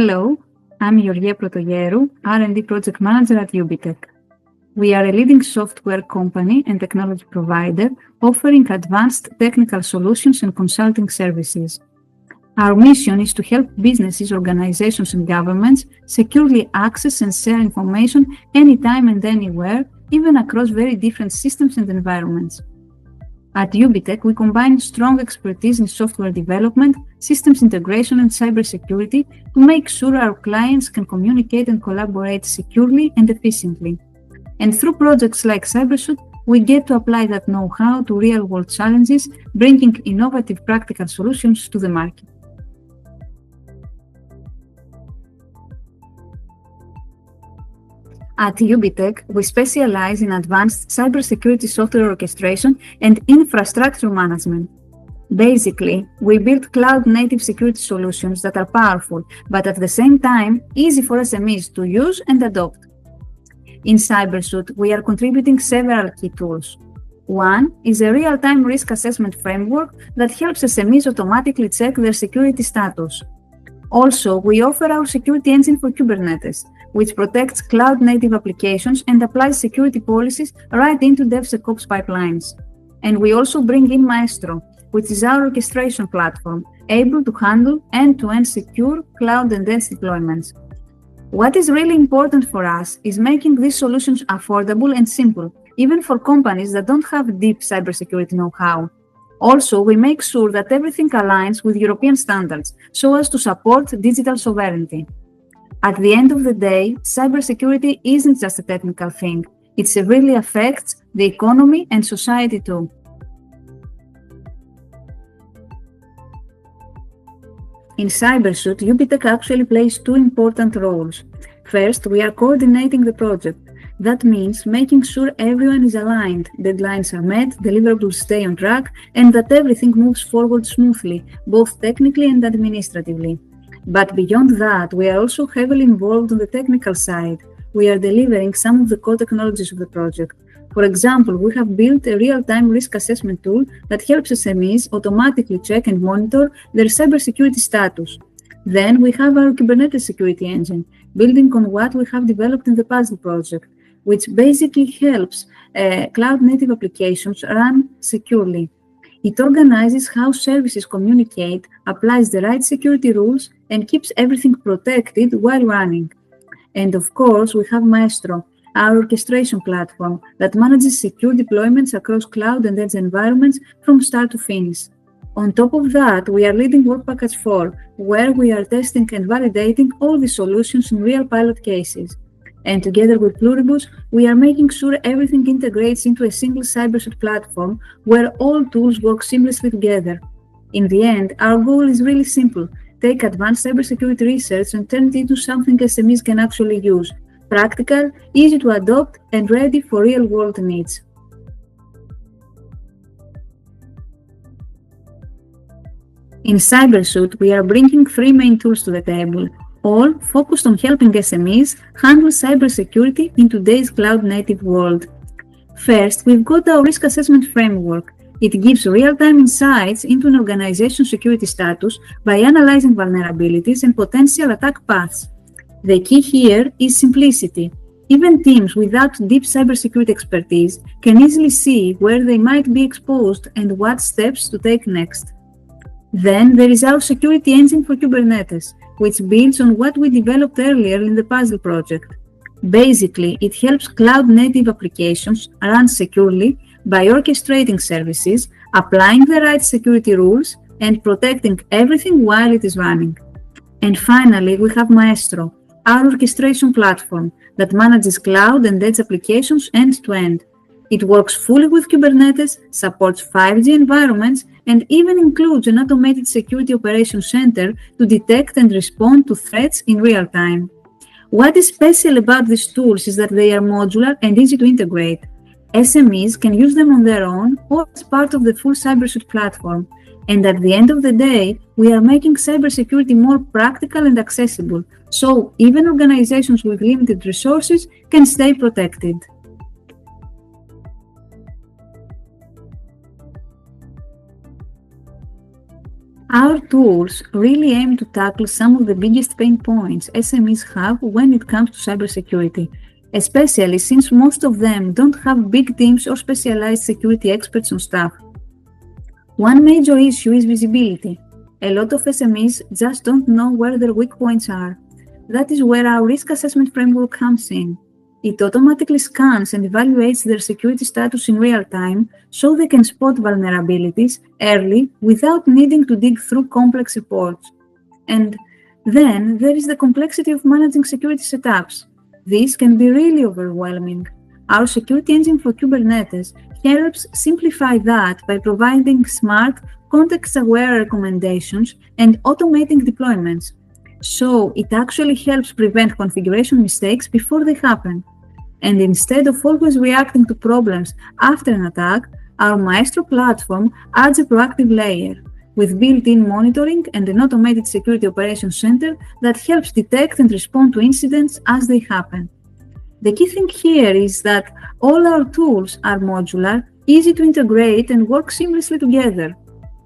Hello, I'm Protogerou, R&D Project Manager at UBITECH. We are a leading software company and technology provider offering advanced technical solutions and consulting services. Our mission is to help businesses, organizations, and governments securely access and share information anytime and anywhere, even across very different systems and environments. At UBITECH, we combine strong expertise in software development, systems integration, and cybersecurity to make sure our clients can communicate and collaborate securely and efficiently. And through projects like CyberSuite, we get to apply that know-how to real-world challenges, bringing innovative practical solutions to the market. At UBITECH, we specialize in advanced cybersecurity software orchestration and infrastructure management. Basically, we build cloud-native security solutions that are powerful, but at the same time, easy for SMEs to use and adopt. In CyberSuite, we are contributing several key tools. One is a real-time risk assessment framework that helps SMEs automatically check their security status. Also, we offer our security engine for Kubernetes, which protects cloud-native applications and applies security policies right into DevSecOps pipelines. And we also bring in MAESTRO, which is our orchestration platform, able to handle end-to-end secure cloud and edge deployments. What is really important for us is making these solutions affordable and simple, even for companies that don't have deep cybersecurity know-how. Also, we make sure that everything aligns with European standards so as to support digital sovereignty. At the end of the day, cybersecurity isn't just a technical thing. It really affects the economy and society too. In CyberSuite, UBITECH actually plays two important roles. First, we are coordinating the project. That means making sure everyone is aligned, deadlines are met, deliverables stay on track, and that everything moves forward smoothly, both technically and administratively. But beyond that, we are also heavily involved on the technical side. We are delivering some of the core technologies of the project. For example, we have built a real-time risk assessment tool that helps SMEs automatically check and monitor their cybersecurity status. Then we have our Kubernetes security engine, building on what we have developed in the Puzzle project, which basically helps cloud-native applications run securely. It organizes how services communicate, applies the right security rules, and keeps everything protected while running. And of course, we have MAESTRO, our orchestration platform that manages secure deployments across cloud and edge environments from start to finish. On top of that, we are leading Work Package 4, where we are testing and validating all the solutions in real pilot cases. And together with Pluribus, we are making sure everything integrates into a single CyberSuite platform where all tools work seamlessly together. In the end, our goal is really simple. Take advanced cybersecurity research and turn it into something SMEs can actually use. Practical, easy to adopt, and ready for real-world needs. In CyberSuite, we are bringing three main tools to the table, all focused on helping SMEs handle cybersecurity in today's cloud-native world. First, we've got our risk assessment framework. It gives real-time insights into an organization's security status by analyzing vulnerabilities and potential attack paths. The key here is simplicity. Even teams without deep cybersecurity expertise can easily see where they might be exposed and what steps to take next. Then there is our security engine for Kubernetes, which builds on what we developed earlier in the Puzzle project. Basically, it helps cloud-native applications run securely by orchestrating services, applying the right security rules, and protecting everything while it is running. And finally, we have MAESTRO, our orchestration platform that manages cloud and edge applications end-to-end. It works fully with Kubernetes, supports 5G environments, and even includes an automated security operations center to detect and respond to threats in real time. What is special about these tools is that they are modular and easy to integrate. SMEs can use them on their own or as part of the full CyberSuite platform. And at the end of the day, we are making cybersecurity more practical and accessible, so even organizations with limited resources can stay protected. Our tools really aim to tackle some of the biggest pain points SMEs have when it comes to cybersecurity, especially since most of them don't have big teams or specialized security experts on staff. One major issue is visibility. A lot of SMEs just don't know where their weak points are. That is where our risk assessment framework comes in. It automatically scans and evaluates their security status in real time so they can spot vulnerabilities early without needing to dig through complex reports. And then there is the complexity of managing security setups. This can be really overwhelming. Our security engine for Kubernetes helps simplify that by providing smart, context-aware recommendations and automating deployments. So it actually helps prevent configuration mistakes before they happen. And instead of always reacting to problems after an attack, our MAESTRO platform adds a proactive layer with built-in monitoring and an automated security operations center that helps detect and respond to incidents as they happen. The key thing here is that all our tools are modular, easy to integrate, and work seamlessly together.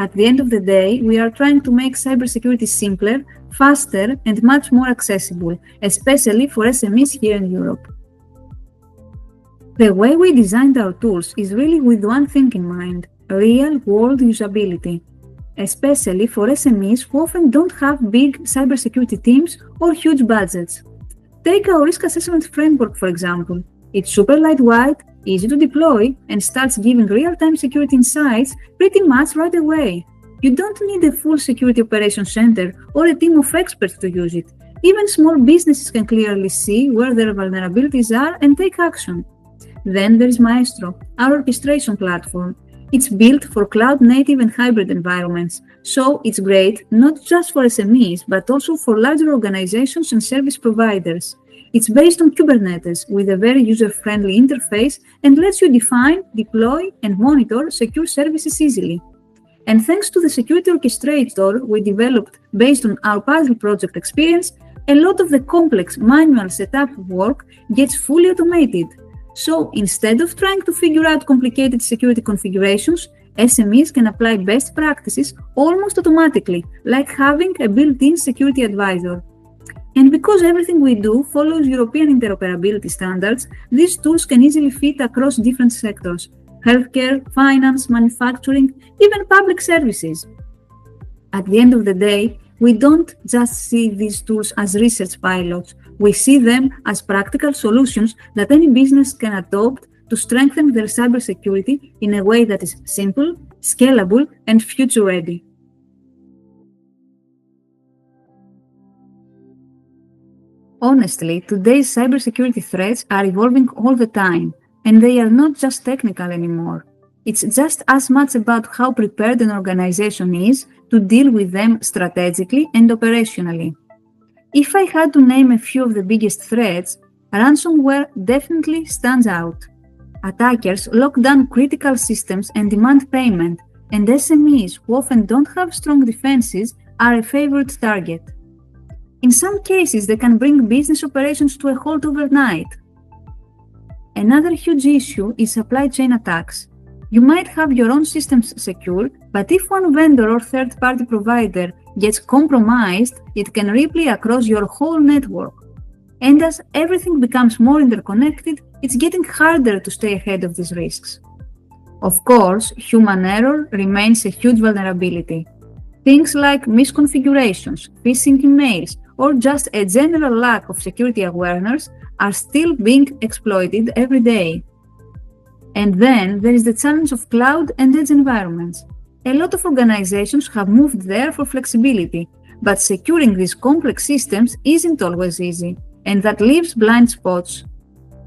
At the end of the day, we are trying to make cybersecurity simpler, faster, and much more accessible, especially for SMEs here in Europe. The way we designed our tools is really with one thing in mind: real-world usability, especially for SMEs who often don't have big cybersecurity teams or huge budgets. Take our risk assessment framework, for example. It's super lightweight, easy to deploy, and starts giving real-time security insights pretty much right away. You don't need a full security operations center or a team of experts to use it. Even small businesses can clearly see where their vulnerabilities are and take action. Then there is MAESTRO, our orchestration platform. It's built for cloud-native and hybrid environments, so it's great not just for SMEs, but also for larger organizations and service providers. It's based on Kubernetes with a very user-friendly interface and lets you define, deploy, and monitor secure services easily. And thanks to the security orchestrator we developed based on our Puzzle project experience, a lot of the complex manual setup work gets fully automated. So instead of trying to figure out complicated security configurations, SMEs can apply best practices almost automatically, like having a built-in security advisor. And because everything we do follows European interoperability standards, these tools can easily fit across different sectors: healthcare, finance, manufacturing, even public services. At the end of the day, we don't just see these tools as research pilots. We see them as practical solutions that any business can adopt to strengthen their cybersecurity in a way that is simple, scalable, and future-ready. Honestly, today's cybersecurity threats are evolving all the time, and they are not just technical anymore. It's just as much about how prepared an organization is to deal with them strategically and operationally. If I had to name a few of the biggest threats, ransomware definitely stands out. Attackers lock down critical systems and demand payment, and SMEs who often don't have strong defenses are a favorite target. In some cases, they can bring business operations to a halt overnight. Another huge issue is supply chain attacks. You might have your own systems secure, but if one vendor or third-party provider gets compromised, it can ripple across your whole network. And as everything becomes more interconnected, it's getting harder to stay ahead of these risks. Of course, human error remains a huge vulnerability. Things like misconfigurations, phishing emails, or just a general lack of security awareness are still being exploited every day. And then there is the challenge of cloud and edge environments. A lot of organizations have moved there for flexibility, but securing these complex systems isn't always easy, and that leaves blind spots.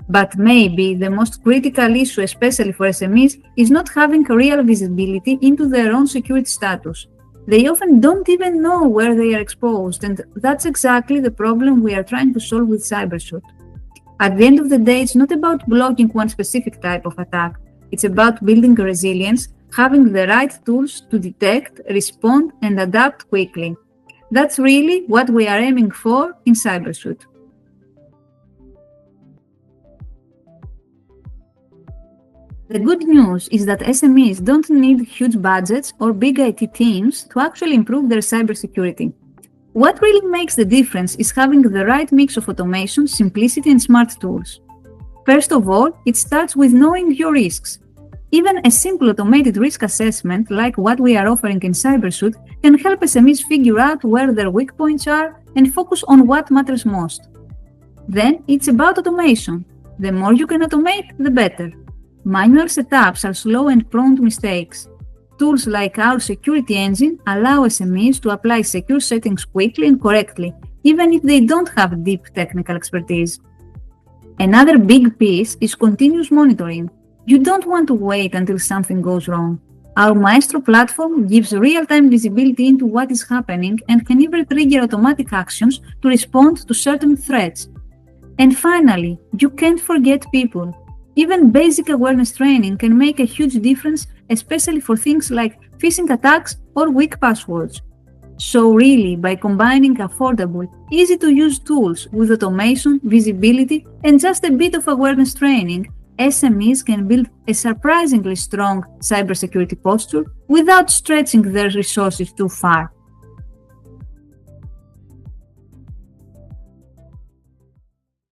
But maybe the most critical issue, especially for SMEs, is not having real visibility into their own security status. They often don't even know where they are exposed, and that's exactly the problem we are trying to solve with CyberSuite. At the end of the day, it's not about blocking one specific type of attack. It's about building resilience, having the right tools to detect, respond, and adapt quickly. That's really what we are aiming for in CyberSuite. The good news is that SMEs don't need huge budgets or big IT teams to actually improve their cybersecurity. What really makes the difference is having the right mix of automation, simplicity, and smart tools. First of all, it starts with knowing your risks. Even a simple automated risk assessment, like what we are offering in CyberSuite, can help SMEs figure out where their weak points are and focus on what matters most. Then, it's about automation. The more you can automate, the better. Manual setups are slow and prone to mistakes. Tools like our security engine allow SMEs to apply secure settings quickly and correctly, even if they don't have deep technical expertise. Another big piece is continuous monitoring. You don't want to wait until something goes wrong. Our MAESTRO platform gives real-time visibility into what is happening and can even trigger automatic actions to respond to certain threats. And finally, you can't forget people. Even basic awareness training can make a huge difference, especially for things like phishing attacks or weak passwords. So really, by combining affordable, easy-to-use tools with automation, visibility, and just a bit of awareness training, SMEs can build a surprisingly strong cybersecurity posture without stretching their resources too far.